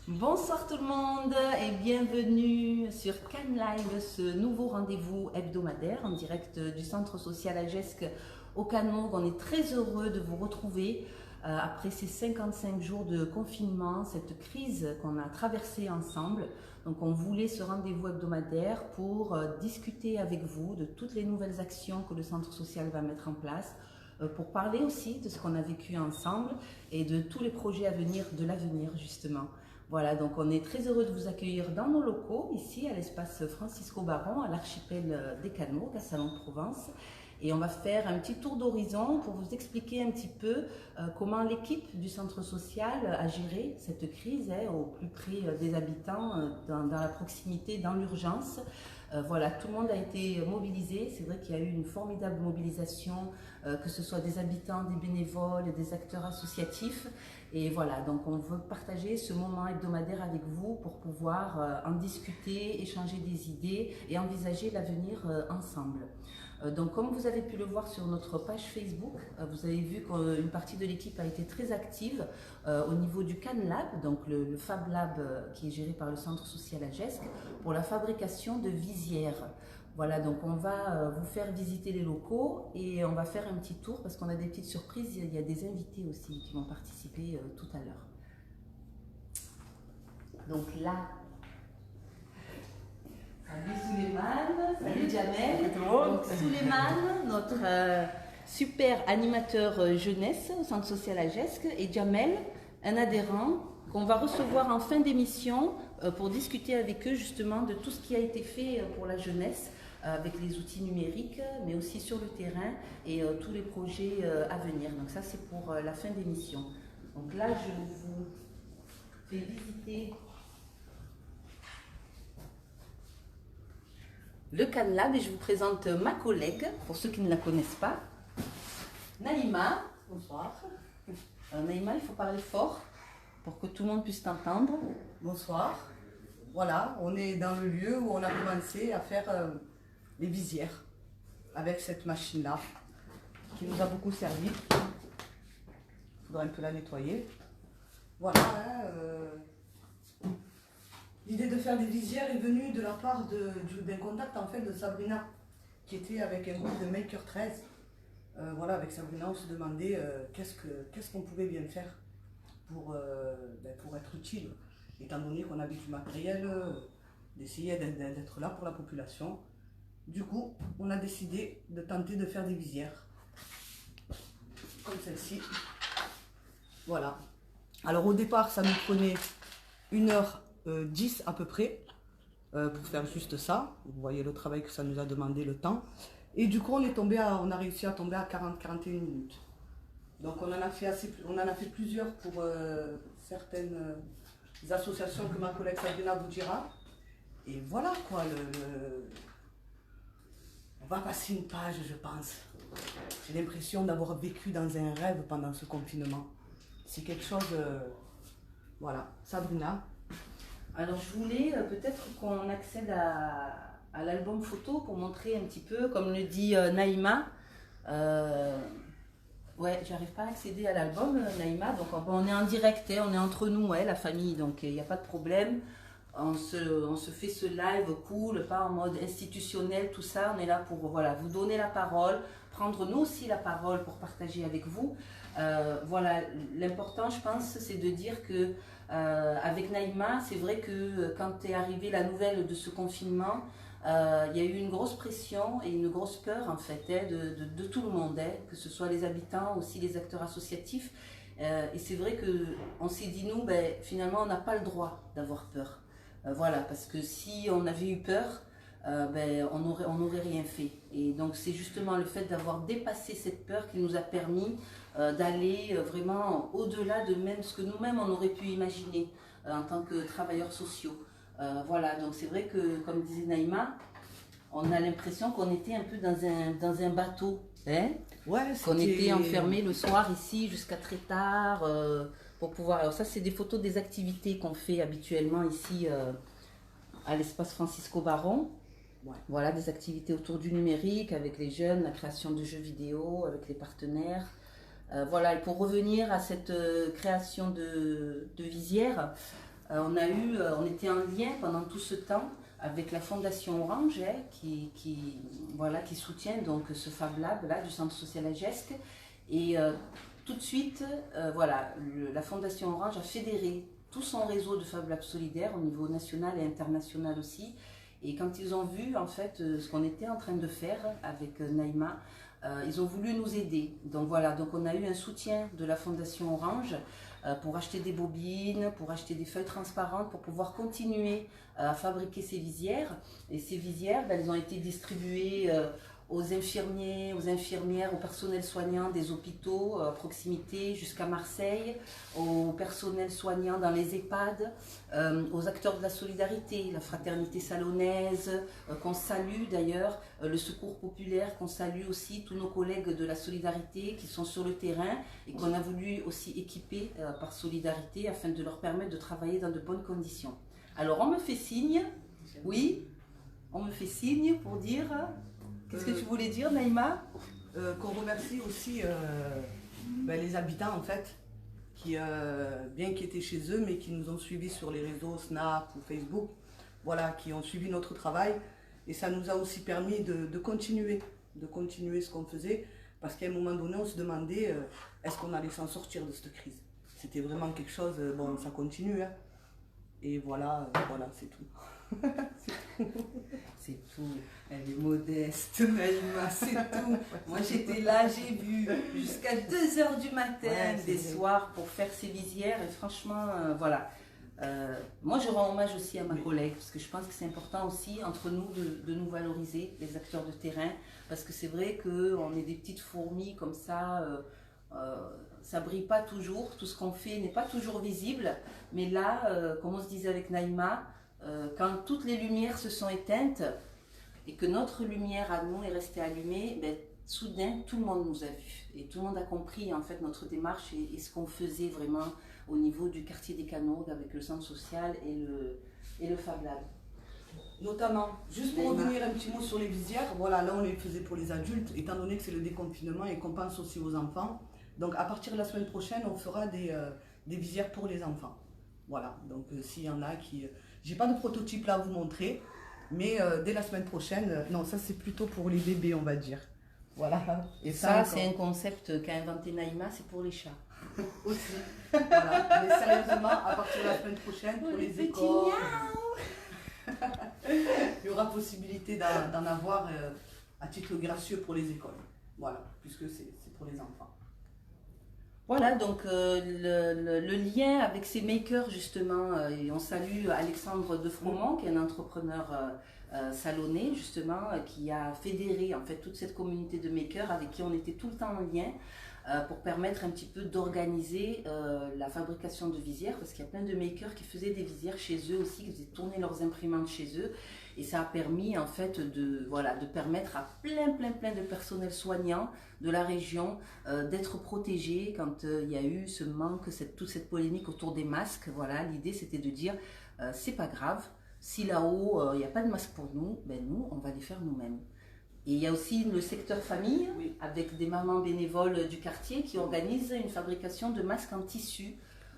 Bonsoir tout le monde et bienvenue sur Cannes Live, ce nouveau rendez-vous hebdomadaire en direct du centre social Agesque au Cannes. On est très heureux de vous retrouver après ces 55 jours de confinement, cette crise qu'on a traversée ensemble. Donc on voulait ce rendez-vous hebdomadaire pour discuter avec vous de toutes les nouvelles actions que le centre social va mettre en place, pour parler aussi de ce qu'on a vécu ensemble et de tous les projets à venir, de l'avenir justement. Voilà, donc on est très heureux de vous accueillir dans nos locaux, ici à l'espace Francisco Baron, à l'archipel des Canaux, à Salon de Provence. Et on va faire un petit tour d'horizon pour vous expliquer un petit peu comment l'équipe du centre social a géré cette crise au plus près des habitants, dans la proximité, dans l'urgence. Voilà, tout le monde a été mobilisé. C'est vrai qu'il y a eu une formidable mobilisation, que ce soit des habitants, des bénévoles, des acteurs associatifs. Et voilà, donc on veut partager ce moment hebdomadaire avec vous pour pouvoir en discuter, échanger des idées et envisager l'avenir ensemble. Donc comme vous avez pu le voir sur notre page Facebook, vous avez vu qu'une partie de l'équipe a été très active au niveau du Cannes Lab, donc le Fab Lab qui est géré par le centre social Agesque, pour la fabrication de visières. Voilà, donc on va vous faire visiter les locaux et on va faire un petit tour parce qu'on a des petites surprises. Il y a des invités aussi qui vont participer tout à l'heure. Donc là, salut Souleymane, salut Jamel. Donc Souleymane, notre super animateur jeunesse au centre social Agesque, et Jamel, un adhérent qu'on va recevoir en fin d'émission pour discuter avec eux justement de tout ce qui a été fait pour la jeunesse, avec les outils numériques, mais aussi sur le terrain et tous les projets à venir. Donc ça, c'est pour la fin d'émission. Donc là, je vous fais visiter le Cannes Lab et je vous présente ma collègue, pour ceux qui ne la connaissent pas, Naïma. Bonsoir. Naïma, il faut parler fort pour que tout le monde puisse t'entendre. Bonsoir. Voilà, on est dans le lieu où on a commencé à faire les visières avec cette machine-là qui nous a beaucoup servi. Il faudra un peu la nettoyer. Voilà. L'idée de faire des visières est venue de la part d'un contact en fait de Sabrina qui était avec un groupe de Maker 13. Voilà, avec Sabrina, on se demandait qu'est-ce qu'on pouvait bien faire pour être utile, étant donné qu'on avait du matériel, d'essayer d'être là pour la population. Du coup, on a décidé de tenter de faire des visières, comme celle-ci. Voilà. Alors au départ, ça nous prenait 1h10 à peu près, pour faire juste ça. Vous voyez le travail que ça nous a demandé, le temps. Et du coup, on a réussi à tomber à 40-41 minutes. Donc on en a fait plusieurs pour certaines associations que ma collègue Sabrina vous dira. Et voilà quoi, on va passer une page, je pense. J'ai l'impression d'avoir vécu dans un rêve pendant ce confinement. C'est quelque chose... Voilà, Sabrina. Alors je voulais peut-être qu'on accède à l'album photo pour montrer un petit peu, comme le dit Naïma. Ouais, j'arrive pas à accéder à l'album, Naïma, donc on est en direct, on est entre nous, la famille, donc il n'y a pas de problème. On se fait ce live cool, pas en mode institutionnel, tout ça. On est là pour voilà, vous donner la parole, prendre nous aussi la parole pour partager avec vous. Voilà, l'important, je pense, c'est de dire que avec Naïma, c'est vrai que quand est arrivée la nouvelle de ce confinement, il y a eu une grosse pression et une grosse peur en fait de tout le monde, que ce soit les habitants, aussi les acteurs associatifs. Et c'est vrai qu'on s'est dit, nous, finalement, on n'a pas le droit d'avoir peur. Voilà, parce que si on avait eu peur, on n'aurait rien fait. Et donc c'est justement le fait d'avoir dépassé cette peur qui nous a permis d'aller vraiment au-delà de même ce que nous-mêmes on aurait pu imaginer en tant que travailleurs sociaux. Voilà, donc c'est vrai que, comme disait Naïma, on a l'impression qu'on était un peu dans un bateau, Ouais, qu'on était enfermé le soir ici jusqu'à très tard, pour pouvoir... Alors ça, c'est des photos des activités qu'on fait habituellement ici à l'espace Francisco Baron. Ouais. Voilà, des activités autour du numérique avec les jeunes, la création de jeux vidéo avec les partenaires. Voilà, et pour revenir à cette création de visière, On était en lien pendant tout ce temps avec la Fondation Orange, hein, voilà, qui soutient donc ce Fab Lab là, du Centre social Agesque. Et tout de suite, voilà, la Fondation Orange a fédéré tout son réseau de Fab Lab solidaires au niveau national et international aussi. Et quand ils ont vu en fait ce qu'on était en train de faire avec Naïma, ils ont voulu nous aider. Donc voilà, donc on a eu un soutien de la Fondation Orange pour acheter des bobines, pour acheter des feuilles transparentes, pour pouvoir continuer à fabriquer ces visières. Et ces visières, ben, elles ont été distribuées aux infirmiers, aux infirmières, au personnel soignant des hôpitaux à proximité jusqu'à Marseille, au personnel soignant dans les EHPAD, aux acteurs de la solidarité, la fraternité salonnaise, qu'on salue d'ailleurs, le secours populaire, qu'on salue aussi, tous nos collègues de la solidarité qui sont sur le terrain et qu'on a voulu aussi équiper par solidarité afin de leur permettre de travailler dans de bonnes conditions. Alors on me fait signe, oui, on me fait signe pour dire... Qu'est-ce que tu voulais dire, Naïma? Qu'on remercie aussi les habitants, en fait, qui, bien qu'ils étaient chez eux, mais qui nous ont suivis sur les réseaux Snap ou Facebook, voilà, qui ont suivi notre travail. Et ça nous a aussi permis de continuer ce qu'on faisait, parce qu'à un moment donné, on se demandait est-ce qu'on allait s'en sortir de cette crise. C'était vraiment quelque chose, bon, ça continue, hein. Et voilà, c'est tout. C'est tout. Elle est modeste, Naïma, c'est tout. Moi j'étais là, j'ai vu jusqu'à 2 h du matin, des soirs pour faire ces visières et franchement, voilà. Moi je rends hommage aussi à ma collègue parce que je pense que c'est important aussi entre nous de nous valoriser, les acteurs de terrain, parce que c'est vrai qu'on est des petites fourmis comme ça. Ça brille pas toujours, tout ce qu'on fait n'est pas toujours visible, mais là, comme on se disait avec Naïma, quand toutes les lumières se sont éteintes et que notre lumière à nous est restée allumée, ben, soudain tout le monde nous a vus et tout le monde a compris en fait notre démarche et ce qu'on faisait vraiment au niveau du quartier des Canaux avec le centre social et le Fab Lab. Notamment, juste pour revenir un petit mot sur les visières, voilà, là on les faisait pour les adultes, étant donné que c'est le déconfinement et qu'on pense aussi aux enfants. Donc à partir de la semaine prochaine, on fera des visières pour les enfants. Voilà, donc s'il y en a qui... J'ai pas de prototype là à vous montrer, mais dès la semaine prochaine, non, ça c'est plutôt pour les bébés, on va dire. Voilà. Et ça c'est un concept qu'a inventé Naïma, c'est pour les chats. Aussi. Voilà. Mais sérieusement, à partir de la semaine prochaine, pour les écoles, il y aura possibilité d'en avoir à titre gracieux pour les écoles. Voilà, puisque c'est pour les enfants. Voilà, donc le lien avec ces makers justement, et on salue Alexandre de Fromont, qui est un entrepreneur salonnais justement, qui a fédéré en fait toute cette communauté de makers avec qui on était tout le temps en lien pour permettre un petit peu d'organiser la fabrication de visières, parce qu'il y a plein de makers qui faisaient des visières chez eux aussi, qui faisaient tourner leurs imprimantes chez eux. Et ça a permis en fait de permettre à plein de personnels soignants de la région d'être protégés quand il y a eu ce manque, toute cette polémique autour des masques. Voilà, l'idée c'était de dire c'est pas grave, si là-haut il n'y a pas de masque pour nous, ben nous on va les faire nous-mêmes. Et il y a aussi le secteur famille, avec des mamans bénévoles du quartier qui organisent une fabrication de masques en tissu.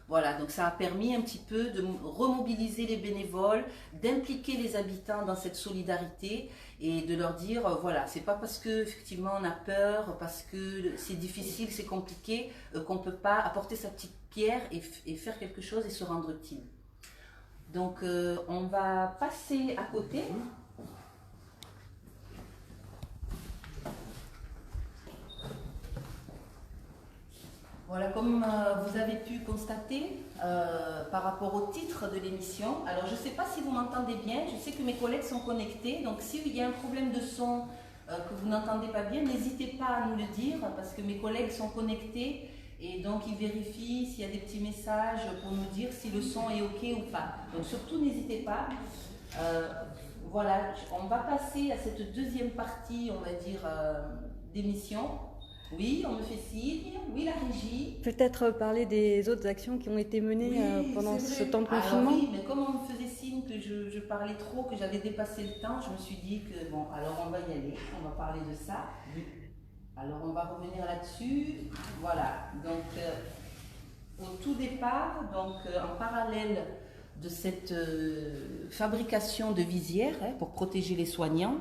Voilà, donc ça a permis un petit peu de remobiliser les bénévoles, d'impliquer les habitants dans cette solidarité et de leur dire, voilà, c'est pas parce que effectivement on a peur, parce que c'est difficile, c'est compliqué, qu'on ne peut pas apporter sa petite pierre et faire quelque chose et se rendre utile. Donc on va passer à côté. Voilà, comme vous avez pu constater par rapport au titre de l'émission, alors je ne sais pas si vous m'entendez bien, je sais que mes collègues sont connectés, donc s'il y a un problème de son que vous n'entendez pas bien, n'hésitez pas à nous le dire, parce que mes collègues sont connectés et donc ils vérifient s'il y a des petits messages pour nous dire si le son est OK ou pas. Donc surtout n'hésitez pas. Voilà, on va passer à cette deuxième partie, on va dire, d'émission. Oui, on me fait signe. Oui, la régie. Peut-être parler des autres actions qui ont été menées pendant ce temps de confinement. Alors oui, mais comme on me faisait signe que je parlais trop, que j'avais dépassé le temps, je me suis dit que bon, alors on va y aller, on va parler de ça. Alors on va revenir là-dessus. Voilà, donc au tout départ, donc en parallèle de cette fabrication de visières pour protéger les soignants,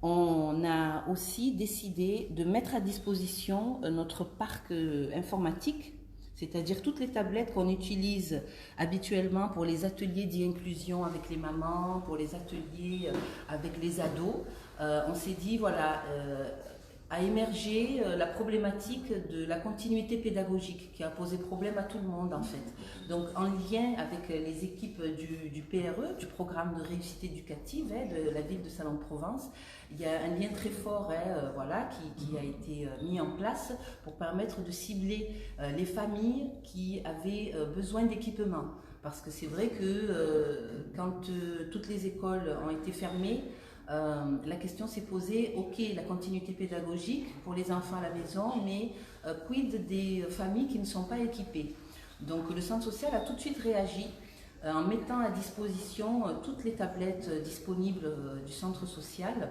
on a aussi décidé de mettre à disposition notre parc informatique, c'est-à-dire toutes les tablettes qu'on utilise habituellement pour les ateliers d'inclusion avec les mamans, pour les ateliers avec les ados. On s'est dit, voilà, a émergé la problématique de la continuité pédagogique qui a posé problème à tout le monde en fait. Donc en lien avec les équipes du PRE, du programme de réussite éducative de la ville de Salon-de-Provence, il y a un lien très fort voilà, qui a été mis en place pour permettre de cibler les familles qui avaient besoin d'équipement. Parce que c'est vrai que quand toutes les écoles ont été fermées, la question s'est posée, ok, la continuité pédagogique pour les enfants à la maison, mais quid des familles qui ne sont pas équipées? Donc le centre social a tout de suite réagi en mettant à disposition toutes les tablettes disponibles du centre social.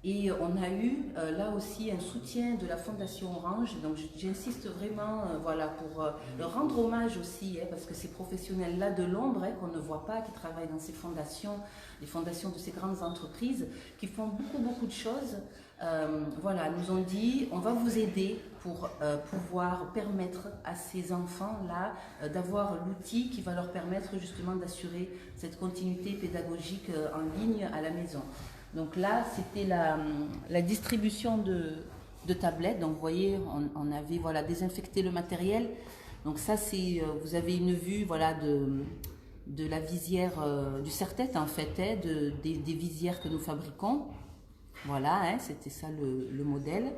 Et on a eu là aussi un soutien de la Fondation Orange, donc j'insiste vraiment voilà, pour leur rendre hommage aussi, parce que ces professionnels-là de l'ombre qu'on ne voit pas, qui travaillent dans ces fondations, les fondations de ces grandes entreprises, qui font beaucoup de choses, voilà, nous ont dit on va vous aider pour pouvoir permettre à ces enfants-là d'avoir l'outil qui va leur permettre justement d'assurer cette continuité pédagogique en ligne à la maison. Donc là, c'était la distribution de tablettes. Donc vous voyez, on avait voilà, désinfecté le matériel. Donc ça, c'est, vous avez une vue voilà, de la visière du serre-tête en fait, des visières que nous fabriquons. Voilà, c'était ça le modèle.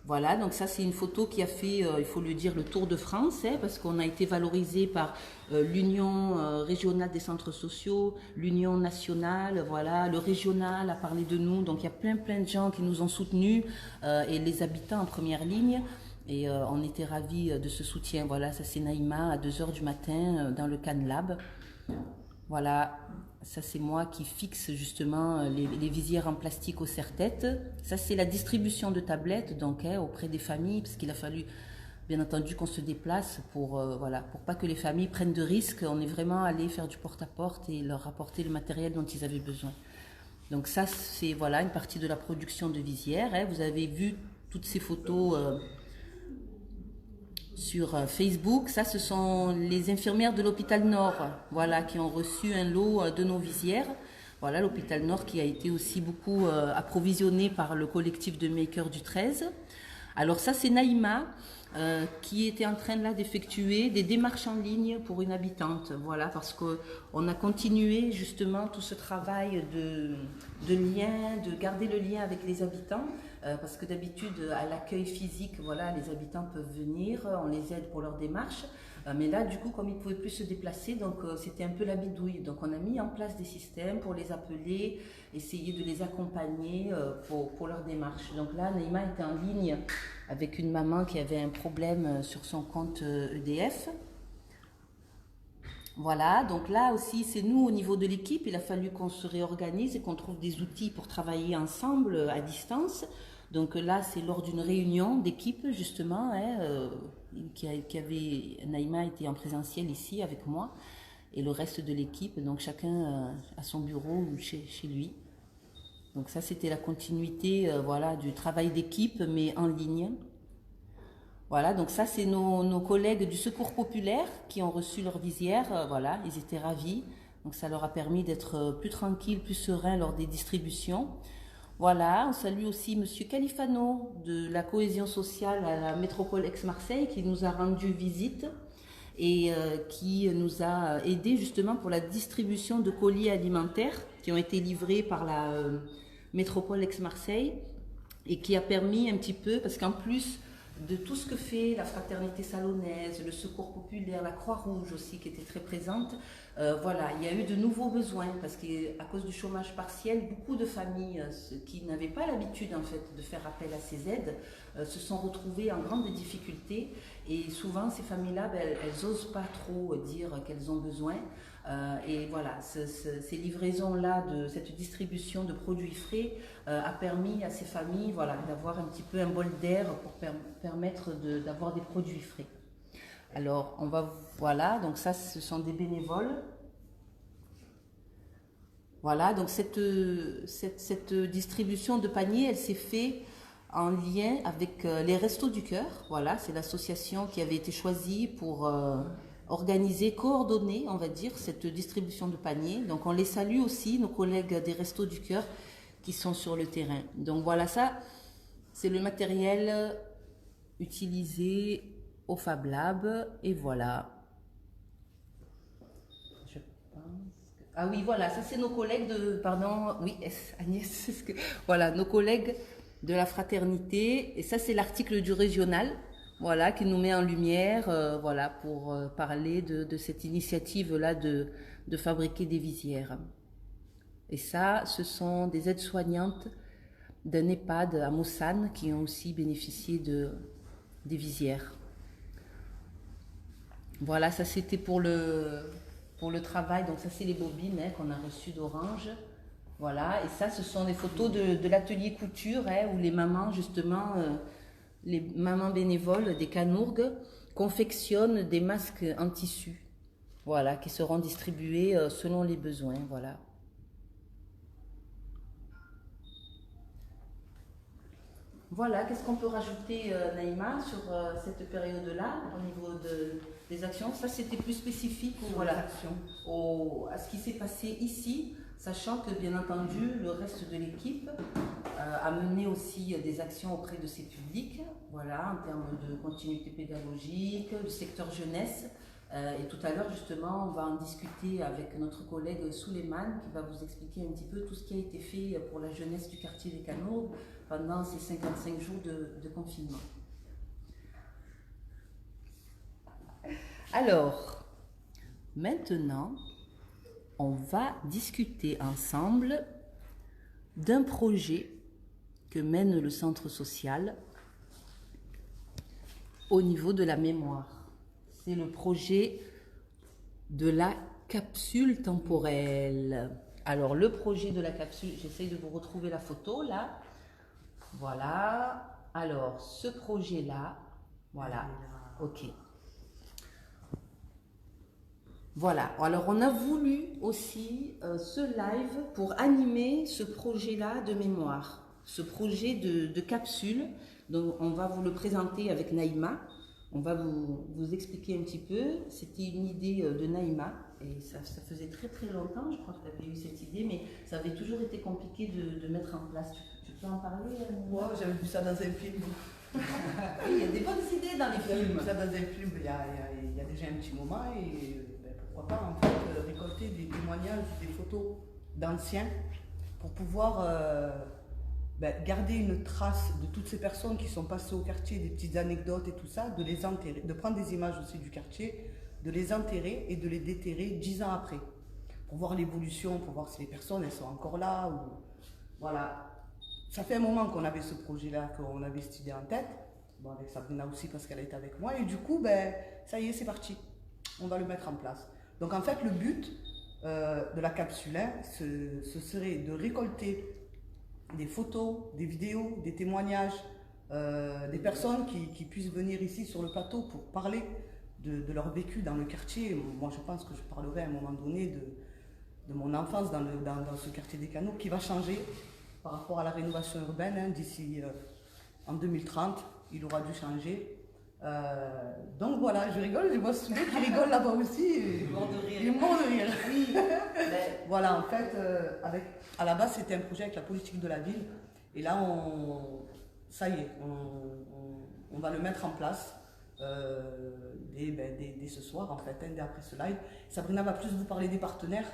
Voilà, donc ça c'est une photo qui a fait, il faut le dire, le tour de France, parce qu'on a été valorisé par l'Union régionale des centres sociaux, l'Union nationale, voilà, le régional a parlé de nous, donc il y a plein de gens qui nous ont soutenus, et les habitants en première ligne, et on était ravis de ce soutien. Voilà, ça c'est Naïma à 2h du matin dans le Can Lab. Voilà, ça c'est moi qui fixe justement les visières en plastique au serre-tête. Ça c'est la distribution de tablettes donc auprès des familles, parce qu'il a fallu bien entendu qu'on se déplace pour voilà, pour pas que les familles prennent de risques. On est vraiment allé faire du porte-à-porte et leur apporter le matériel dont ils avaient besoin. Donc ça c'est voilà une partie de la production de visières. Vous avez vu toutes ces photos sur Facebook. Ça, ce sont les infirmières de l'hôpital Nord, voilà, qui ont reçu un lot de nos visières. Voilà, l'hôpital Nord qui a été aussi beaucoup approvisionné par le collectif de Makers du 13. Alors ça, c'est Naïma qui était en train là d'effectuer des démarches en ligne pour une habitante. Voilà, parce qu'on a continué justement tout ce travail de lien, de garder le lien avec les habitants. Parce que d'habitude, à l'accueil physique, voilà, les habitants peuvent venir, on les aide pour leurs démarches. Mais là, du coup, comme ils ne pouvaient plus se déplacer, donc c'était un peu la bidouille. Donc on a mis en place des systèmes pour les appeler, essayer de les accompagner pour leurs démarches. Donc là, Naïma était en ligne avec une maman qui avait un problème sur son compte EDF. Voilà, donc là aussi, c'est nous au niveau de l'équipe, il a fallu qu'on se réorganise et qu'on trouve des outils pour travailler ensemble à distance. Donc là, c'est lors d'une réunion d'équipe, justement, Naïma était en présentiel ici avec moi et le reste de l'équipe, donc chacun à son bureau ou chez lui. Donc ça, c'était la continuité voilà, du travail d'équipe, mais en ligne. Voilà, donc ça, c'est nos collègues du Secours populaire qui ont reçu leur visière. Voilà, ils étaient ravis. Donc ça leur a permis d'être plus tranquilles, plus sereins lors des distributions. Voilà, on salue aussi Monsieur Califano de la cohésion sociale à la métropole Aix-Marseille qui nous a rendu visite et qui nous a aidés justement pour la distribution de colis alimentaires qui ont été livrés par la métropole Aix-Marseille et qui a permis un petit peu, parce qu'en plus de tout ce que fait la fraternité salonnaise, le Secours populaire, la Croix-Rouge aussi qui était très présente, voilà, il y a eu de nouveaux besoins parce qu'à cause du chômage partiel, beaucoup de familles qui n'avaient pas l'habitude en fait de faire appel à ces aides se sont retrouvées en grande difficulté et souvent ces familles-là, elles n'osent pas trop dire qu'elles ont besoin. Et voilà, ces livraisons-là, cette distribution de produits frais a permis à ces familles voilà, d'avoir un petit peu un bol d'air pour permettre d'avoir des produits frais. Alors, voilà, donc ça, ce sont des bénévoles Voilà, donc cette distribution de paniers, elle s'est faite en lien avec les Restos du Cœur. Voilà, c'est l'association qui avait été choisie pour organiser, coordonner, on va dire, cette distribution de paniers. Donc on les salue aussi, nos collègues des Restos du Cœur qui sont sur le terrain. Donc voilà, ça, c'est le matériel utilisé au Fab Lab. Et voilà. Je pense que... Ah oui, voilà, ça c'est nos collègues de... Pardon, oui, Agnès, voilà, nos collègues de la fraternité. Et ça, c'est l'article du régional, voilà, qui nous met en lumière, voilà, pour parler de cette initiative-là de fabriquer des visières. Et ça, ce sont des aides-soignantes d'un EHPAD à Mossane qui ont aussi bénéficié des visières. Voilà, ça c'était pour le travail. Donc ça, c'est les bobines qu'on a reçues d'Orange. Voilà, et ça, ce sont des photos de l'atelier couture, où les mamans, justement, les mamans bénévoles des Canourgues confectionnent des masques en tissu. Voilà, qui seront distribués selon les besoins. Voilà. Voilà, qu'est-ce qu'on peut rajouter, Naïma, sur cette période-là, au niveau des actions? Ça, c'était plus spécifique voilà, à ce qui s'est passé ici, sachant que, bien entendu, le reste de l'équipe a mené aussi des actions auprès de ces publics, voilà, en termes de continuité pédagogique, du secteur jeunesse. Et tout à l'heure, justement, on va en discuter avec notre collègue Souleymane, qui va vous expliquer un petit peu tout ce qui a été fait pour la jeunesse du quartier des Canourgues pendant ces 55 jours de confinement. Alors, maintenant, on va discuter ensemble d'un projet que mène le centre social au niveau de la mémoire. C'est le projet de la capsule temporelle. Alors, le projet de la capsule, j'essaye de vous retrouver la photo là. Voilà. Alors, ce projet-là, voilà. Ok. Voilà. Alors, on a voulu aussi ce live pour animer ce projet-là de mémoire, ce projet de capsule. Donc, on va vous le présenter avec Naïma. On va vous expliquer un petit peu. C'était une idée de Naïma et ça faisait très très longtemps, je crois que tu avais eu cette idée, mais ça avait toujours été compliqué de mettre en place. Tu peux en parler? Moi, j'avais vu ça dans un film. Oui, il y a des bonnes idées dans les films. J'avais vu ça dans un film il y a déjà un petit moment et pourquoi pas en fait récolter des témoignages, des photos d'anciens pour pouvoir garder une trace de toutes ces personnes qui sont passées au quartier, des petites anecdotes et tout ça, de les enterrer, de prendre des images aussi du quartier, de les enterrer et de les déterrer 10 ans après, pour voir l'évolution, pour voir si les personnes elles sont encore là. Ou... Voilà. Ça fait un moment qu'on avait ce projet-là, qu'on avait cette idée en tête, bon, avec Sabrina aussi parce qu'elle est avec moi, et du coup, ça y est, c'est parti, on va le mettre en place. Donc en fait, le but de la capsule, ce serait de récolter des photos, des vidéos, des témoignages, des personnes qui puissent venir ici sur le plateau pour parler de leur vécu dans le quartier. Moi, je pense que je parlerai à un moment donné de mon enfance dans ce quartier des Canaux qui va changer par rapport à la rénovation urbaine. D'ici en 2030, il aura dû changer. Donc voilà, je rigole, je vois celui qui rigole là-bas aussi. Il est mort de rire. Il est mort de rire. Oui. Voilà, en fait, à la base, c'était un projet avec la politique de la ville. Et là, ça y est, on va le mettre en place dès ce soir, en fait, dès après ce live. Sabrina va plus vous parler des partenaires,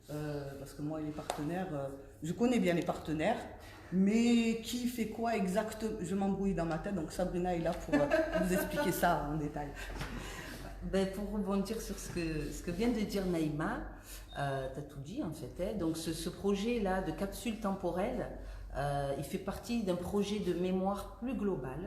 parce que moi, les partenaires, je connais bien les partenaires, mais qui fait quoi exactement, je m'embrouille dans ma tête, donc Sabrina est là pour vous expliquer ça en détail. Pour rebondir sur ce que vient de dire Naïma, tu as tout dit en fait. Donc ce projet-là de capsule temporelle, il fait partie d'un projet de mémoire plus global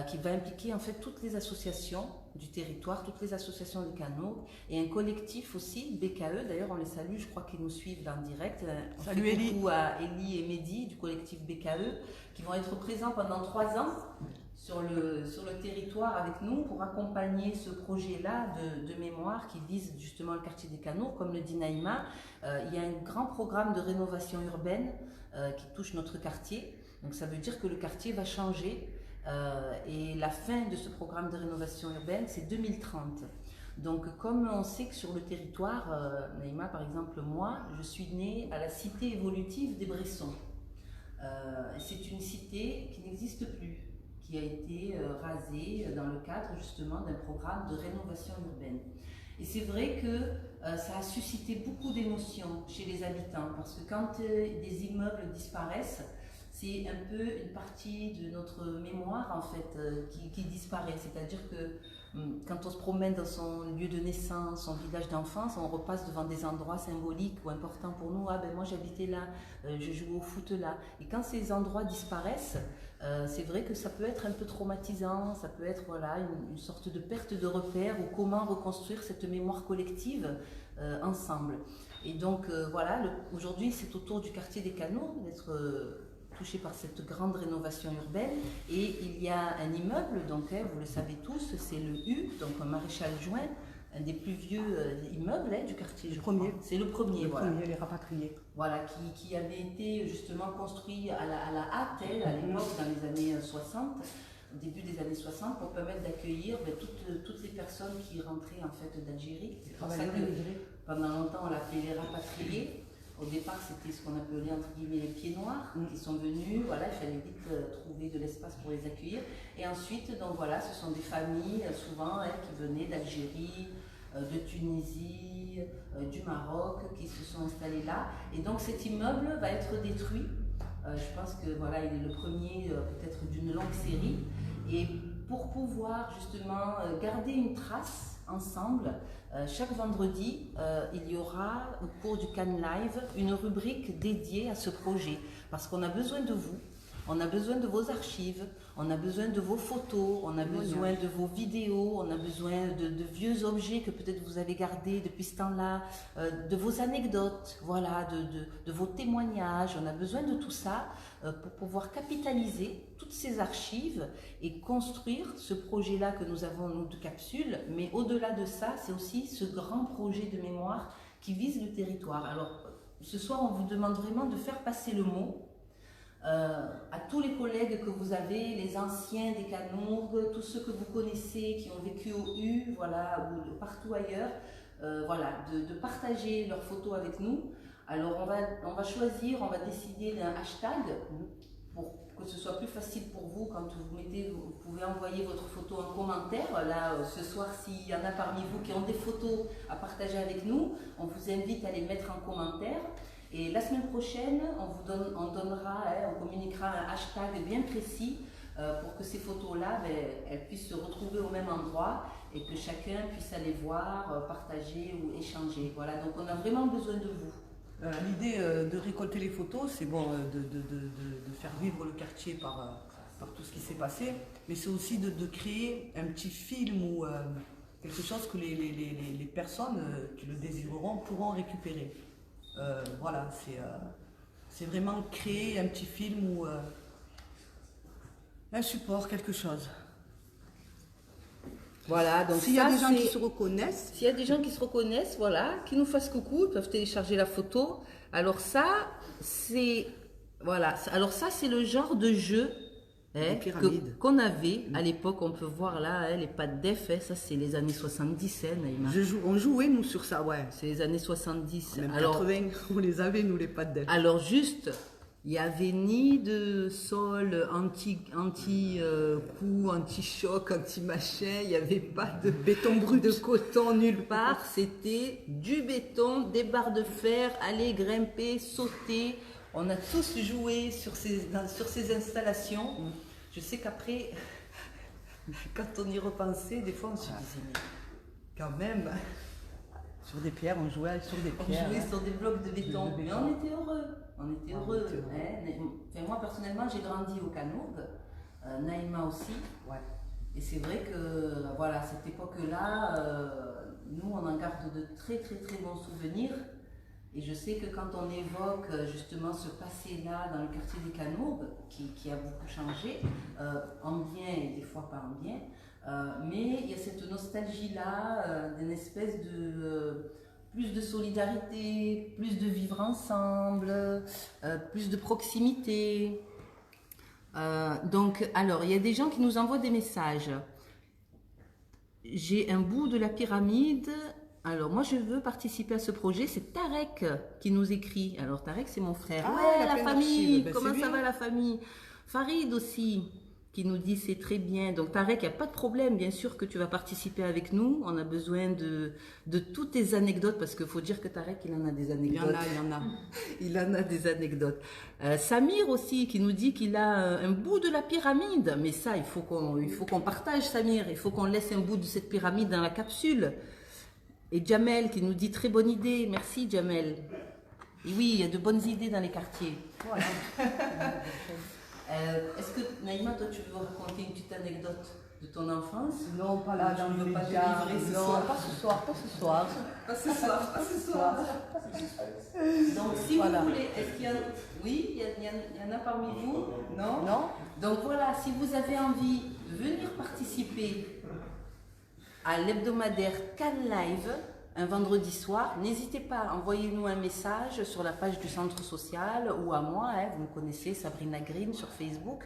qui va impliquer en fait toutes les associations du territoire, toutes les associations de Canaux et un collectif aussi, BKE, d'ailleurs on les salue, je crois qu'ils nous suivent en direct. Salut Elie. Coucou à Elie et Mehdi du collectif BKE qui vont être présents pendant 3 ans sur le territoire avec nous pour accompagner ce projet-là de mémoire qui vise justement le quartier des Canaux. Comme le dit Naïma, il y a un grand programme de rénovation urbaine qui touche notre quartier. Donc ça veut dire que le quartier va changer et la fin de ce programme de rénovation urbaine, c'est 2030. Donc comme on sait que sur le territoire, Naïma par exemple, moi, je suis née à la cité évolutive des Bressons. C'est une cité qui n'existe plus, qui a été rasée dans le cadre justement d'un programme de rénovation urbaine. Et c'est vrai que ça a suscité beaucoup d'émotions chez les habitants, parce que quand des immeubles disparaissent, c'est un peu une partie de notre mémoire en fait qui disparaît. C'est-à-dire que quand on se promène dans son lieu de naissance, son village d'enfance, on repasse devant des endroits symboliques ou importants pour nous. Ah ben moi j'habitais là, je jouais au foot là. Et quand ces endroits disparaissent, c'est vrai que ça peut être un peu traumatisant, ça peut être voilà, une sorte de perte de repère ou comment reconstruire cette mémoire collective ensemble. Et donc voilà, aujourd'hui c'est au tour du quartier des Canaux d'être touché par cette grande rénovation urbaine, et il y a un immeuble, donc vous le savez tous, c'est le U, donc un Maréchal Juin, un des plus vieux immeubles du quartier. C'est le premier. Voilà. Les rapatriés. Voilà, qui avait été justement construit à la hâte, à l'époque, dans les années 60, au début des années 60, pour permettre d'accueillir toutes les personnes qui rentraient en fait d'Algérie. C'est pour ça que pendant longtemps on l'appelait les rapatriés. Au départ, c'était ce qu'on appelait entre guillemets les pieds noirs qui sont venus. Voilà, il fallait vite trouver de l'espace pour les accueillir. Et ensuite, donc voilà, ce sont des familles souvent qui venaient d'Algérie, de Tunisie, du Maroc, qui se sont installées là. Et donc cet immeuble va être détruit. Je pense que voilà, il est le premier peut-être d'une longue série. Et pour pouvoir justement garder une trace ensemble, chaque vendredi, il y aura au cours du Cannes Live une rubrique dédiée à ce projet, parce qu'on a besoin de vous, on a besoin de vos archives, on a besoin de vos photos, on a besoin de vos vidéos, on a besoin de vieux objets que peut-être vous avez gardés depuis ce temps-là, de vos anecdotes, voilà, de vos témoignages. On a besoin de tout ça pour pouvoir capitaliser toutes ces archives et construire ce projet-là que nous avons, nous, de capsules. Mais au-delà de ça, c'est aussi ce grand projet de mémoire qui vise le territoire. Alors, ce soir, on vous demande vraiment de faire passer le mot à tous les collègues que vous avez, les anciens des Canourgues, tous ceux que vous connaissez qui ont vécu au U, voilà, ou partout ailleurs, voilà, de partager leurs photos avec nous. Alors on va choisir, on va décider d'un hashtag pour que ce soit plus facile pour vous quand vous pouvez envoyer votre photo en commentaire. Là, ce soir, s'il y en a parmi vous qui ont des photos à partager avec nous, on vous invite à les mettre en commentaire. Et la semaine prochaine, on communiquera un hashtag bien précis pour que ces photos-là, elles puissent se retrouver au même endroit et que chacun puisse aller voir, partager ou échanger. Voilà, donc on a vraiment besoin de vous. L'idée de récolter les photos, c'est bon de faire vivre le quartier par tout ce qui s'est passé, mais c'est aussi de créer un petit film ou quelque chose que les personnes qui le désireront pourront récupérer. Voilà, c'est vraiment créer un petit film ou un support, quelque chose. Voilà, donc s'il y a des gens qui se reconnaissent. S'il y a des gens qui se reconnaissent, voilà, qui nous fassent coucou, ils peuvent télécharger la photo. Alors ça, c'est le genre de jeu qu'on avait à l'époque. On peut voir là les pattes d'Ef, ça c'est les années 70, Naïma. On jouait nous sur ça, ouais. C'est les années 70. Même 80, on les avait nous les pattes d'Ef. Alors juste, il n'y avait ni de sol anti-coup, anti-choc, anti-machin, il n'y avait pas de béton brut, de coton nulle part. C'était du béton, des barres de fer, aller grimper, sauter. On a tous joué sur ces installations. Je sais qu'après, quand on y repensait, des fois on se disait, mais quand même, sur des pierres, on jouait sur des pierres. On jouait sur des blocs de béton, mais on était heureux. On était heureux. Enfin, moi, personnellement, j'ai grandi au Canourgues, Naïma aussi. Ouais. Et c'est vrai que, voilà, cette époque-là, nous, on en garde de très, très, très bons souvenirs. Et je sais que quand on évoque justement ce passé-là dans le quartier des Canourgues, qui a beaucoup changé, en bien et des fois pas en bien, mais il y a cette nostalgie-là d'une espèce de plus de solidarité, plus de vivre ensemble, plus de proximité. Donc, alors, il y a des gens qui nous envoient des messages. J'ai un bout de la pyramide. Alors, moi, je veux participer à ce projet. C'est Tarek qui nous écrit. Alors, Tarek, c'est mon frère. Ah, ouais, la famille. Ben, Comment ça bien. va, la famille? Farid aussi, qui nous dit c'est très bien. Donc, Tarek, il n'y a pas de problème. Bien sûr que tu vas participer avec nous. On a besoin de toutes tes anecdotes, parce qu'il faut dire que Tarek, il en a des anecdotes. Il y en a. Il en a des anecdotes. Samir aussi, qui nous dit qu'il a un bout de la pyramide. Mais ça, il faut qu'on partage, Samir. Il faut qu'on laisse un bout de cette pyramide dans la capsule. Et Jamel qui nous dit très bonne idée. Merci Jamel. Et oui, il y a de bonnes idées dans les quartiers. Voilà. Est-ce que Naïma, toi, tu veux raconter une petite anecdote de ton enfance? Non, pas là, Tu ne veux pas te l'immédiat. livrer ce Non, soir? pas ce soir, pas ce soir. Pas ce soir, pas ce soir. Donc, si Voilà. vous voulez, est-ce qu'il y a... Oui, il y en a parmi vous? Non? Non? Donc voilà, si vous avez envie de venir participer à l'hebdomadaire Cannes Live, un vendredi soir, n'hésitez pas, envoyez-nous un message sur la page du centre social ou à moi, hein, vous me connaissez, Sabrina Green sur Facebook.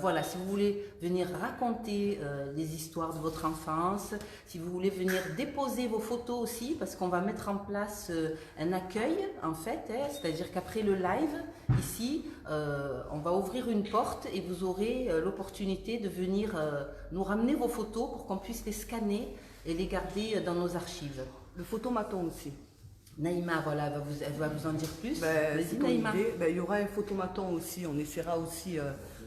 Voilà, si vous voulez venir raconter les histoires de votre enfance, si vous voulez venir déposer vos photos aussi, parce qu'on va mettre en place un accueil en fait, hein, c'est-à-dire qu'après le live, ici, on va ouvrir une porte et vous aurez l'opportunité de venir nous ramener vos photos pour qu'on puisse les scanner et les garder dans nos archives. Le photomaton aussi. Naïma, voilà, elle va vous en dire plus. Ben, Vas-y c'est ton Naïma. idée. Ben, il y aura un photomaton aussi. On essaiera aussi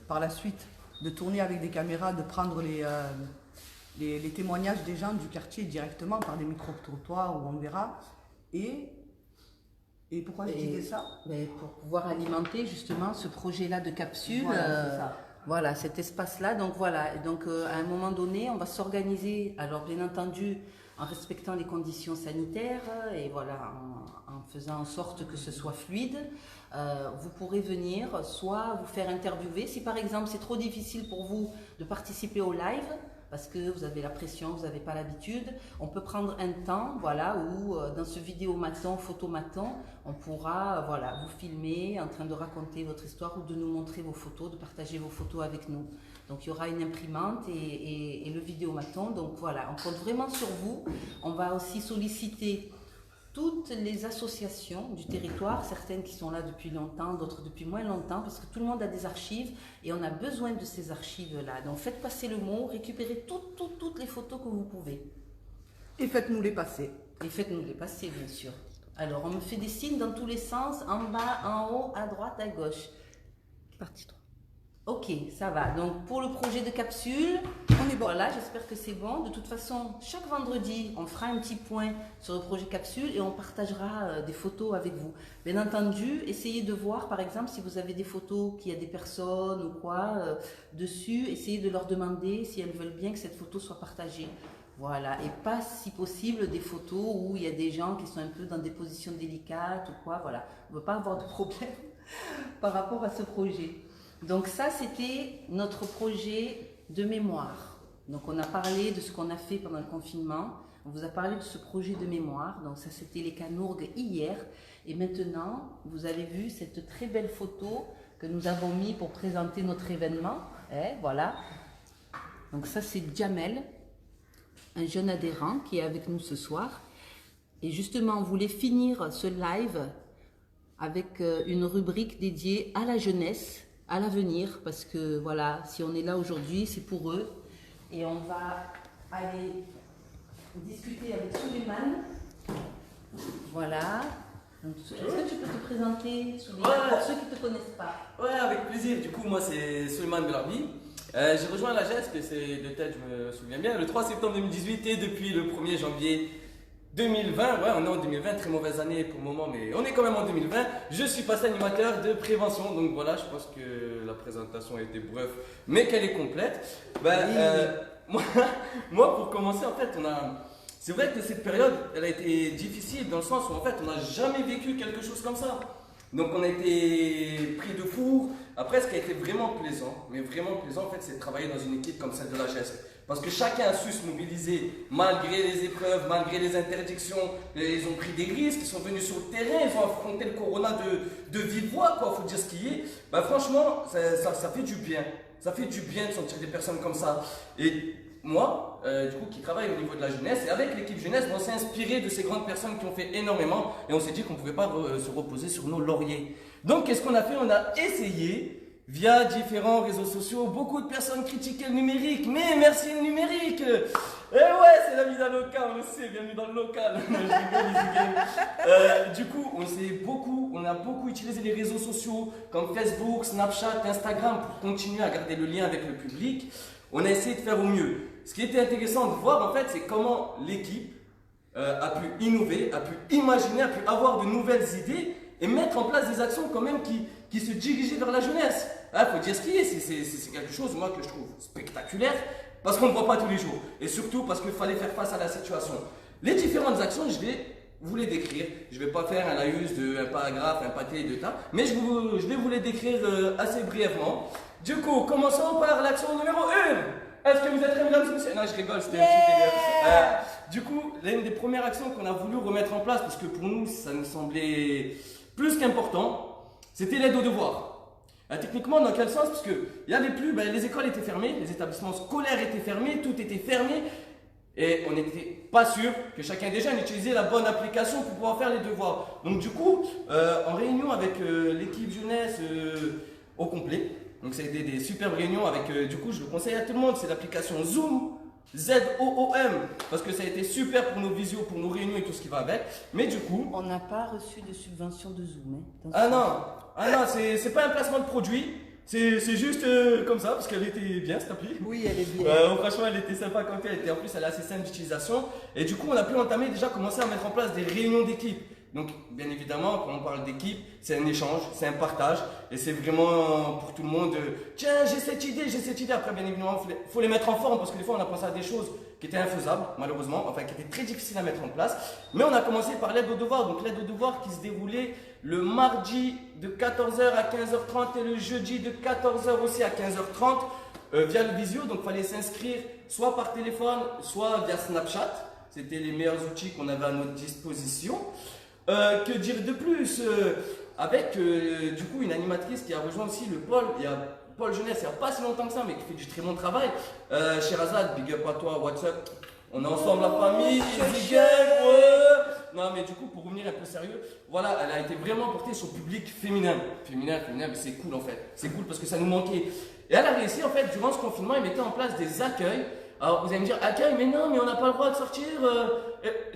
par la suite de tourner avec des caméras, de prendre les témoignages des gens du quartier directement par des micro-trottoirs où on verra. Et pourquoi je disais ça? Ben, pour pouvoir alimenter justement ce projet-là de capsule. Voilà, c'est ça. Voilà, cet espace-là. Donc voilà, donc à un moment donné, on va s'organiser. Alors bien entendu, en respectant les conditions sanitaires et voilà, en faisant en sorte que ce soit fluide. Vous pourrez venir soit vous faire interviewer. Si par exemple c'est trop difficile pour vous de participer au live, parce que vous avez la pression, vous n'avez pas l'habitude, on peut prendre un temps, voilà, où dans ce vidéomaton, photomaton, on pourra, voilà, vous filmer en train de raconter votre histoire ou de nous montrer vos photos, de partager vos photos avec nous. Donc il y aura une imprimante et le vidéomaton. Donc voilà, on compte vraiment sur vous. On va aussi solliciter toutes les associations du territoire, certaines qui sont là depuis longtemps, d'autres depuis moins longtemps, parce que tout le monde a des archives et on a besoin de ces archives-là. Donc faites passer le mot, récupérez toutes les photos que vous pouvez. Et faites-nous les passer. Et faites-nous les passer, bien sûr. Alors, on me fait des signes dans tous les sens, en bas, en haut, à droite, à gauche. Partie 3. Ok, ça va. Donc, pour le projet de capsule, On est bon. voilà, j'espère que c'est bon. De toute façon, chaque vendredi, on fera un petit point sur le projet capsule et on partagera des photos avec vous. Bien entendu, essayez de voir, par exemple, si vous avez des photos qu'il y a des personnes ou quoi dessus, essayez de leur demander si elles veulent bien que cette photo soit partagée. Voilà, et pas si possible des photos où il y a des gens qui sont un peu dans des positions délicates ou quoi, voilà. On ne veut pas avoir de problème par rapport à ce projet. Donc ça, c'était notre projet de mémoire. Donc on a parlé de ce qu'on a fait pendant le confinement, on vous a parlé de ce projet de mémoire, donc ça c'était les Canourgues hier, et maintenant vous avez vu cette très belle photo que nous avons mis pour présenter notre événement, voilà. Donc ça c'est Jamel, un jeune adhérent qui est avec nous ce soir, et justement on voulait finir ce live avec une rubrique dédiée à la jeunesse, à l'avenir, parce que voilà, si on est là aujourd'hui, c'est pour eux. Et on va aller discuter avec Souleymane. Voilà. Est-ce que tu peux te présenter, Souleymane, pour ceux qui ne te connaissent pas? Ouais, avec plaisir. Du coup, moi, c'est Souleymane Belarbi. J'ai rejoint la GESC, c'est de tête, je me souviens bien, le 3 septembre 2018 et depuis le 1er janvier 2020, ouais, on est en 2020, très mauvaise année pour le moment, mais on est quand même en 2020. Je suis passé animateur de prévention, donc voilà, je pense que la présentation a été bref, mais qu'elle est complète. Ben, moi, pour commencer, en fait, c'est vrai que cette période, elle a été difficile dans le sens où en fait, on n'a jamais vécu quelque chose comme ça. Donc on a été pris de four. Après, ce qui a été vraiment plaisant, mais vraiment plaisant en fait, c'est de travailler dans une équipe comme celle de la GESC. Parce que chacun a su se mobiliser malgré les épreuves, malgré les interdictions. Ils ont pris des risques, ils sont venus sur le terrain, ils ont affronté le corona de vive voix, quoi, faut dire ce qui est. Bah, franchement, ça fait du bien. Ça fait du bien de sentir des personnes comme ça. Et moi, du coup, qui travaille au niveau de la jeunesse, et avec l'équipe jeunesse, on s'est inspiré de ces grandes personnes qui ont fait énormément, et on s'est dit qu'on ne pouvait pas se reposer sur nos lauriers. Donc, qu'est-ce qu'on a fait? On a essayé, via différents réseaux sociaux, beaucoup de personnes critiquaient le numérique, mais merci le numérique. Eh ouais, c'est la vie d'un local, on le sait, bienvenue dans le local. Je rigole, du coup, on a beaucoup utilisé les réseaux sociaux, comme Facebook, Snapchat, Instagram, pour continuer à garder le lien avec le public. On a essayé de faire au mieux. Ce qui était intéressant de voir, en fait, c'est comment l'équipe a pu innover, a pu imaginer, a pu avoir de nouvelles idées et mettre en place des actions quand même qui se dirigeaient vers la jeunesse. Il faut dire ce qui est, c'est quelque chose, moi, que je trouve spectaculaire, parce qu'on ne voit pas tous les jours. Et surtout parce qu'il fallait faire face à la situation. Les différentes actions, je vais vous les décrire. Je ne vais pas faire un laïus d'un paragraphe, un pâté de tas, mais je vais vous les décrire assez brièvement. Du coup, commençons par l'action numéro 1. Est-ce que vous êtes prêts, mesdames et messieurs? Non, je rigole, c'était un petit délire. Du coup, l'une des premières actions qu'on a voulu remettre en place, parce que pour nous, ça nous semblait plus qu'important, c'était l'aide aux devoirs. Techniquement, dans quel sens? Parce que il y avait plus, les écoles étaient fermées, les établissements scolaires étaient fermés, tout était fermé, et on n'était pas sûr que chacun des jeunes utilisait la bonne application pour pouvoir faire les devoirs. Donc du coup, en réunion avec l'équipe jeunesse au complet, donc ça a été des superbes réunions avec, du coup je le conseille à tout le monde, c'est l'application Zoom, Z-O-O-M, parce que ça a été super pour nos visios, pour nos réunions et tout ce qui va avec. Mais du coup... On n'a pas reçu de subvention de Zoom. Ah non, c'est pas un placement de produit, c'est juste comme ça, parce qu'elle était bien cette appli. Oui, elle est bien. Franchement, elle était sympa quand elle était, en plus elle est assez simple d'utilisation. Et du coup, on a pu entamer déjà, commencer à mettre en place des réunions d'équipe. Donc, bien évidemment, quand on parle d'équipe, c'est un échange, c'est un partage, et c'est vraiment pour tout le monde. Tiens, j'ai cette idée. Après, bien évidemment, faut les mettre en forme, parce que des fois, on a pensé à des choses qui étaient infaisables, malheureusement, enfin, qui étaient très difficiles à mettre en place. Mais on a commencé par l'aide aux devoirs. Donc, l'aide aux devoirs qui se déroulait le mardi de 14h à 15h30 et le jeudi de 14h aussi à 15h30 via le visio. Donc, il fallait s'inscrire soit par téléphone, soit via Snapchat. C'était les meilleurs outils qu'on avait à notre disposition. Que dire de plus avec du coup une animatrice qui a rejoint aussi le pôle, il y a Paul Jeunesse, il n'y a pas si longtemps que ça, mais qui fait du très bon travail. Sherazade, big up à toi, what's up? On est ensemble, la famille, easy gang, ouais. Non mais du coup, pour revenir un peu sérieux, voilà, elle a été vraiment portée sur le public féminin. Féminin, mais c'est cool en fait. C'est cool parce que ça nous manquait. Et elle a réussi en fait, durant ce confinement, elle mettait en place des accueils. Alors vous allez me dire, accueil, mais non, mais on n'a pas le droit de sortir.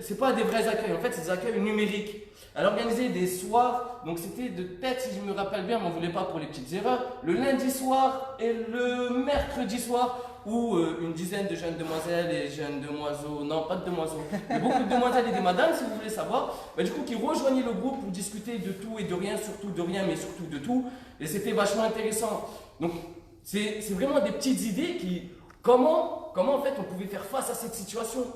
C'est pas des vrais accueils, en fait, c'est des accueils numériques. Elle organisait des soirs, donc c'était de tête, si je me rappelle bien, m'en voulez pas pour les petites erreurs, le lundi soir et le mercredi soir, où une dizaine de jeunes demoiselles et jeunes demoiselles, non pas de demoiselles, mais beaucoup de demoiselles et des madames, si vous voulez savoir, du coup qui rejoignaient le groupe pour discuter de tout et de rien, surtout de rien, mais surtout de tout, et c'était vachement intéressant. Donc c'est vraiment des petites idées qui, comment en fait on pouvait faire face à cette situation.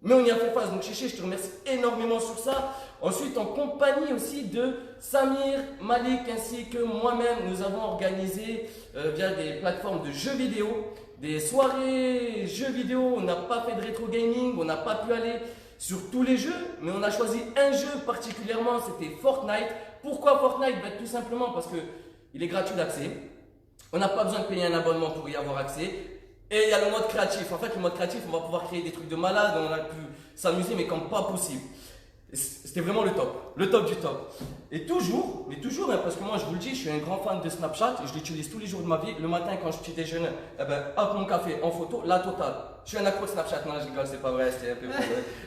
Mais on y a fait face, donc Chiché, je te remercie énormément sur ça. Ensuite, en compagnie aussi de Samir, Malik ainsi que moi-même, nous avons organisé via des plateformes de jeux vidéo, des soirées jeux vidéo. On n'a pas fait de rétro gaming, on n'a pas pu aller sur tous les jeux, mais on a choisi un jeu particulièrement, c'était Fortnite. Pourquoi Fortnite? Tout simplement parce qu'il est gratuit d'accès. On n'a pas besoin de payer un abonnement pour y avoir accès. Et il y a le mode créatif. En fait, le mode créatif, on va pouvoir créer des trucs de malade, on a pu s'amuser, mais comme pas possible. C'était vraiment le top du top. Et toujours, parce que moi je vous le dis, je suis un grand fan de Snapchat et je l'utilise tous les jours de ma vie. Le matin, quand je petit déjeune, hop, mon café en photo, la totale. Je suis un accro de Snapchat, non, je rigole, c'est pas vrai, c'était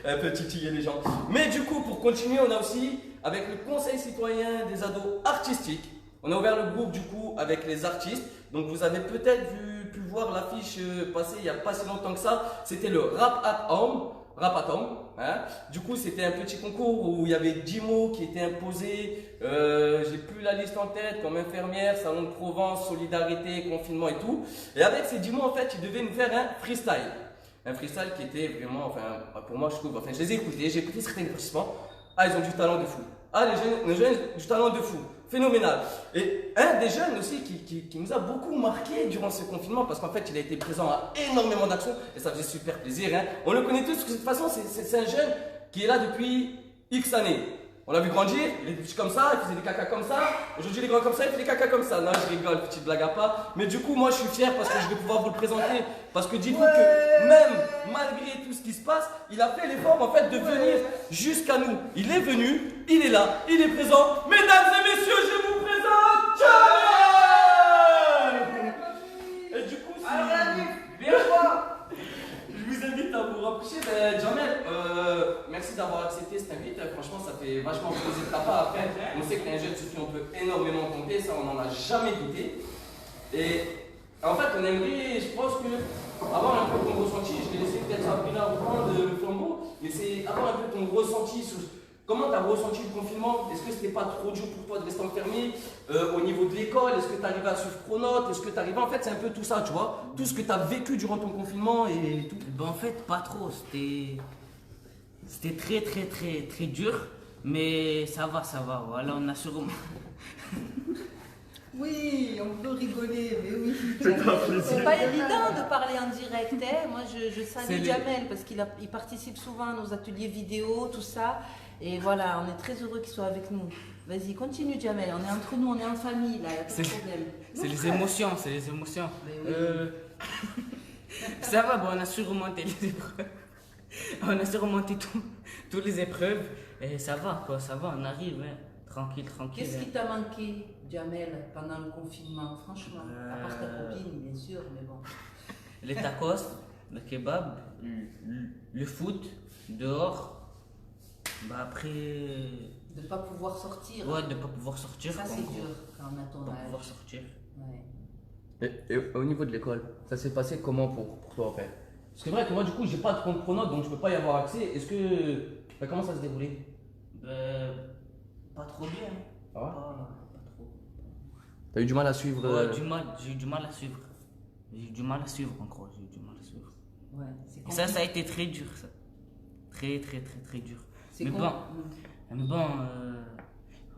un peu titiller les gens. Mais du coup, pour continuer, on a aussi, avec le Conseil citoyen des ados artistiques, on a ouvert le groupe du coup avec les artistes. Donc vous avez peut-être pu voir l'affiche passer il n'y a pas si longtemps que ça. C'était le Rap at Home. Hein. Du coup, c'était un petit concours où il y avait 10 mots qui étaient imposés. J'ai plus la liste en tête, comme infirmière, salon de Provence, solidarité, confinement et tout. Et avec ces 10 mots, en fait, ils devaient nous faire un freestyle. un freestyle qui était vraiment, enfin, pour moi, je trouve, enfin, je les ai écoutés, j'ai écouté certains participants. Ah, ils ont du talent de fou. Ah, les jeunes, du talent de fou. Phénoménal. Et un des jeunes aussi qui nous a beaucoup marqué durant ce confinement, parce qu'en fait, il a été présent à énormément d'actions, et ça faisait super plaisir. Hein. On le connaît tous, de toute façon, c'est un jeune qui est là depuis X années. On l'a vu grandir, il était petit comme ça, il faisait des caca comme ça. Aujourd'hui, il est grand comme ça, il fait des caca comme ça. Non, je rigole, petite blague à part. Mais du coup, moi, je suis fier parce que je vais pouvoir vous le présenter. Parce que dites-vous que même malgré tout ce qui se passe, il a fait l'effort en fait de venir jusqu'à nous. Il est venu, il est là, il est présent. Mesdames et messieurs, je vous présente Jamel. Et du coup, je vous invite à vous rapprocher. Jamel, merci d'avoir accepté cette invite. Franchement, ça fait vachement plaisir de ta part. Après, on sait que tu es un jeune sur qui on peut énormément compter. Ça, on n'en a jamais douté. Et en fait, on aimerait, je pense que, avoir un peu ton ressenti. Je vais laisser peut-être Sabrina reprendre le flambeau. Mais c'est avoir un peu ton ressenti sur comment tu as ressenti le confinement. Est-ce que c'était pas trop dur pour toi de rester enfermé au niveau de l'école? Est-ce que tu arrivais à suivre Pronote? Est-ce que tu arrivais, en fait, c'est un peu tout ça, tu vois, tout ce que tu as vécu durant ton confinement et tout. Ben en fait, pas trop. C'était très dur. Mais ça va. Voilà, on a sûrement. Oui, on peut rigoler, mais oui. plaisir. C'est pas évident de parler en direct. Hein. Moi, je salue C'est Jamel parce qu'il participe souvent à nos ateliers vidéo, tout ça. Et voilà, on est très heureux qu'il soit avec nous. Vas-y, continue Jamel. On est entre nous, on est en famille là, il n'y a pas de problème. C'est les émotions, Mais oui. Ça va, bon, on a surmonté les épreuves. On a surmonté toutes les épreuves. Et ça va, on arrive, hein. Tranquille. Qu'est-ce hein. qui t'a manqué, Jamel, pendant le confinement, franchement? À part ta copine, bien sûr, mais bon. Les tacos, le kebab, le foot, dehors. Bah après. De ne pas pouvoir sortir. Ouais, de pas pouvoir sortir. Ça, quoi, c'est en gros. dur quand on a ton Pas âge. pouvoir sortir. Ouais. Et au niveau de l'école, ça s'est passé comment pour toi en fait? Parce que c'est vrai que moi du coup j'ai pas de compte Pronote donc je peux pas y avoir accès. Est-ce que. Comment ça se déroulait? Pas trop bien. Ah ouais? Pas trop. T'as eu du mal à suivre Ouais, j'ai eu du mal à suivre. J'ai eu du mal à suivre en gros, j'ai eu du mal à suivre. Ouais, c'est Et ça a été très dur ça. Très dur. C'est Mais com- bon,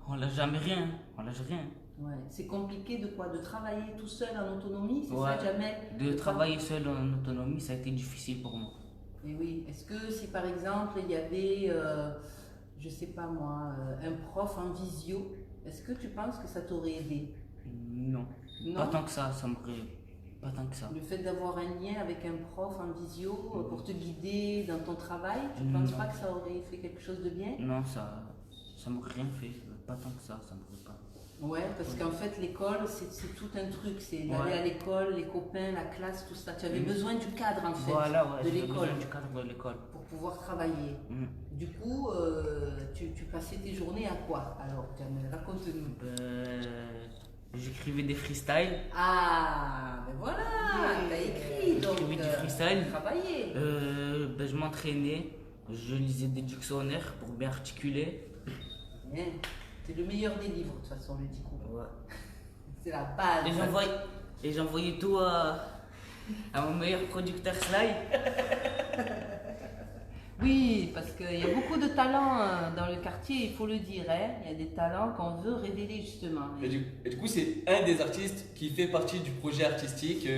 on lâche jamais rien, on lâche rien. Ouais. C'est compliqué de quoi? De travailler tout seul en autonomie, c'est Ouais. ça, Jamel? De travailler seul en autonomie, ça a été difficile pour moi. Et oui. Est-ce que si par exemple il y avait, je sais pas moi, un prof en visio, est-ce que tu penses que ça t'aurait aidé? Non. Non. Pas tant que ça m'aurait. Pas tant que ça. Le fait d'avoir un lien avec un prof en visio pour te guider dans ton travail, tu ne Non. penses pas que ça aurait fait quelque chose de bien? Non, ça m'aurait rien fait. Pas tant que ça m'aurait pas. Ouais, parce qu'en fait, l'école, c'est tout un truc. C'est d'aller Ouais. à l'école, les copains, la classe, tout ça. Tu avais besoin du cadre, en fait, Voilà, ouais, de j'avais l'école besoin du cadre de l'école. pour pouvoir travailler. Mm. Du coup, tu passais tes journées à quoi? Alors, Jamel, raconte-nous. J'écrivais des freestyles. Ah, ben voilà, t'as écrit, donc J'écrivais du freestyle. travaillé. Je m'entraînais, je lisais des dictionnaires pour bien articuler. Bien. C'est le meilleur des livres, de toute façon, le dico. Ouais. C'est la base. Et j'envoyais tout à mon meilleur producteur Sly. Oui, parce qu'il y a beaucoup de talents dans le quartier, il faut le dire. Hein. Il y a des talents qu'on veut révéler justement. Et du coup, c'est un des artistes qui fait partie du projet artistique.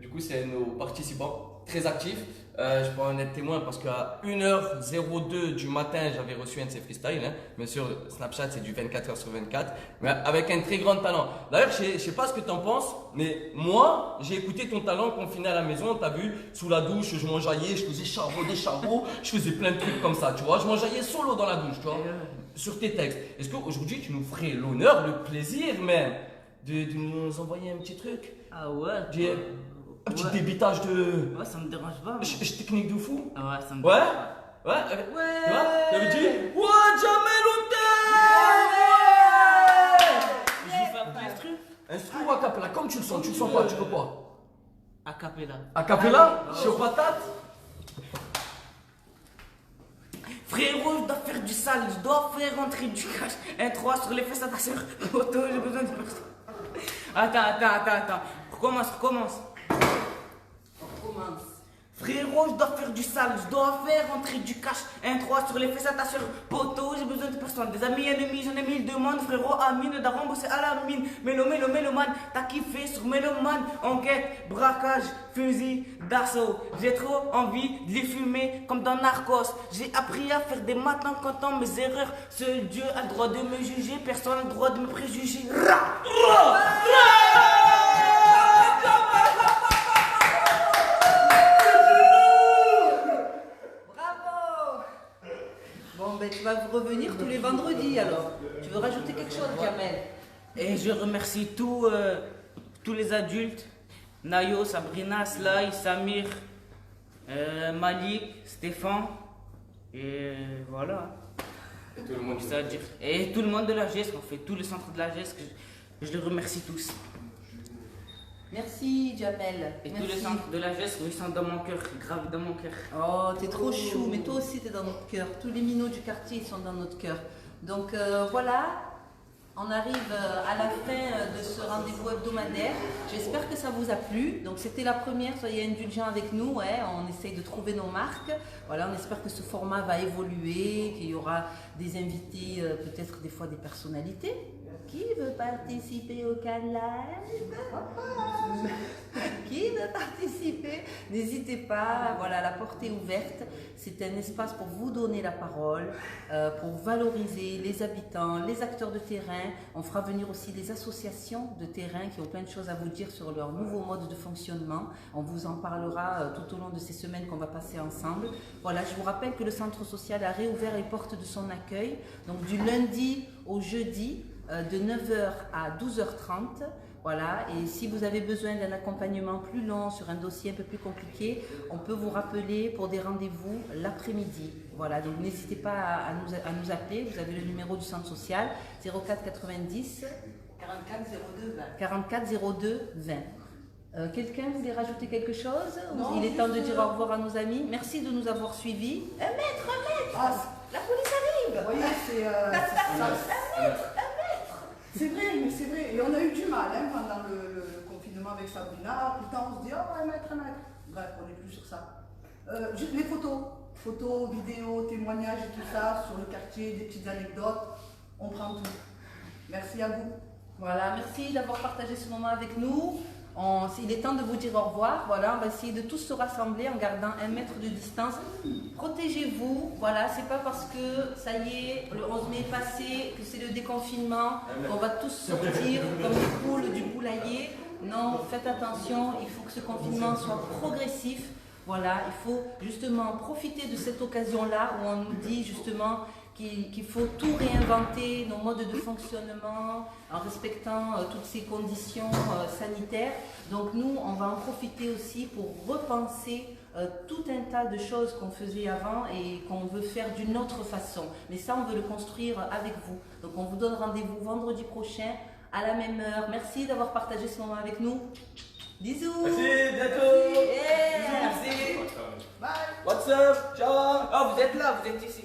Du coup, c'est nos participants très actifs. Je peux en être témoin parce qu'à 1h02 du matin, j'avais reçu un de ses freestyles. Hein. Bien sûr, Snapchat, c'est du 24h/24, mais avec un très grand talent. D'ailleurs, je sais pas ce que tu en penses, mais moi, j'ai écouté ton talent confiné à la maison. Tu as vu, sous la douche, je m'enjaillais, je faisais des charbons, je faisais plein de trucs comme ça, tu vois. Je m'enjaillais solo dans la douche, tu vois, sur tes textes. Est-ce qu'aujourd'hui, tu nous ferais l'honneur, le plaisir même, de nous envoyer un petit truc? Ah ouais? Un petit Ouais. débitage de. Ouais, ça me dérange pas. moi. Technique de fou. Ouais, ça me Ouais. dérange pas. Ouais. Tu vois, t'avais dit. Ouais, Jamel Je vais faire un instru. Instru ou a cappella, comme tu le sens quoi, tu peux quoi? A cappella. A cappella, chaud patate. Frérot, je dois faire du sale, je dois faire rentrer du cash. Un 3 sur les fesses à ta soeur. Auto, j'ai besoin de personne. Attends. Recommence. On commence. Frérot, je dois faire du sale, je dois faire rentrer du cash. 1-3 sur les fesses à ta soeur. Poto, j'ai besoin de personne. Des amis, ennemis, j'en ai 1000 demandes. Frérot, Amine, Daron, c'est à la mine. Méloman, t'as kiffé sur Méloman. Enquête, braquage, fusil, d'assaut. J'ai trop envie de les fumer comme dans Narcos. J'ai appris à faire des maths en comptant mes erreurs. Seul Dieu a le droit de me juger, personne n'a le droit de me préjuger. Bon, ben tu vas revenir tous les vendredis alors. Tu veux rajouter quelque chose, Jamel? Et je remercie tous les adultes. Nayo, Sabrina, Sly, Samir, Malik, Stéphane. Et voilà. Et tout le monde. Ça à dire. Et tout le monde de la GESC, en fait, tous les centres de la GESC, je les remercie tous. Merci, Jamel. Et Merci. tous les centres de la GESC, ils sont dans mon cœur, grave dans mon cœur. Oh, t'es trop chou, mais toi aussi t'es dans notre cœur. Tous les minots du quartier ils sont dans notre cœur. Donc voilà, on arrive à la fin de ce rendez-vous hebdomadaire. J'espère que ça vous a plu. Donc c'était la première, soyez indulgents avec nous. Ouais, on essaye de trouver nos marques. Voilà, on espère que ce format va évoluer, qu'il y aura des invités, peut-être des fois des personnalités. Qui veut participer au Can Live? Qui veut participer? N'hésitez pas, voilà, la porte est ouverte. C'est un espace pour vous donner la parole, pour valoriser les habitants, les acteurs de terrain. On fera venir aussi des associations de terrain qui ont plein de choses à vous dire sur leur nouveau mode de fonctionnement. On vous en parlera tout au long de ces semaines qu'on va passer ensemble. Voilà, je vous rappelle que le centre social a réouvert les portes de son accueil, donc du lundi au jeudi, de 9h à 12h30. Voilà, et si vous avez besoin d'un accompagnement plus long sur un dossier un peu plus compliqué, on peut vous rappeler pour des rendez-vous l'après-midi. Voilà, donc n'hésitez pas à nous appeler. Vous avez le numéro du centre social 04 90 44 02 20. Quelqu'un voulait rajouter quelque chose? Non, il est temps de juste, dire au revoir à nos amis. Merci de nous avoir suivis. Un mètre, Ah, la police arrive. vous voyez, c'est vrai, mais c'est vrai. Et on a eu du mal hein, pendant le confinement avec Sabrina. Tout le temps, on se dit, oh, un mètre. Bref, on n'est plus sur ça. Juste les photos, vidéos, témoignages et tout ça sur le quartier, des petites anecdotes. On prend tout. Merci à vous. Voilà, merci d'avoir partagé ce moment avec nous. Il est temps de vous dire au revoir. Voilà, on va essayer de tous se rassembler en gardant 1 mètre de distance. Protégez-vous. Voilà, c'est pas parce que ça y est, le 11 mai est passé, que c'est le déconfinement, qu'on va tous sortir comme les poules du poulailler. Non, faites attention. Il faut que ce confinement soit progressif. Voilà, il faut justement profiter de cette occasion-là où on nous dit justement qu'il faut tout réinventer, nos modes de fonctionnement, en respectant toutes ces conditions sanitaires. Donc nous, on va en profiter aussi pour repenser tout un tas de choses qu'on faisait avant et qu'on veut faire d'une autre façon. Mais ça, on veut le construire avec vous. Donc on vous donne rendez-vous vendredi prochain à la même heure. Merci d'avoir partagé ce moment avec nous. Bisous. Merci, bientôt. Yeah. Merci. Bye. What's up? Ciao. Oh, vous êtes là, vous êtes ici.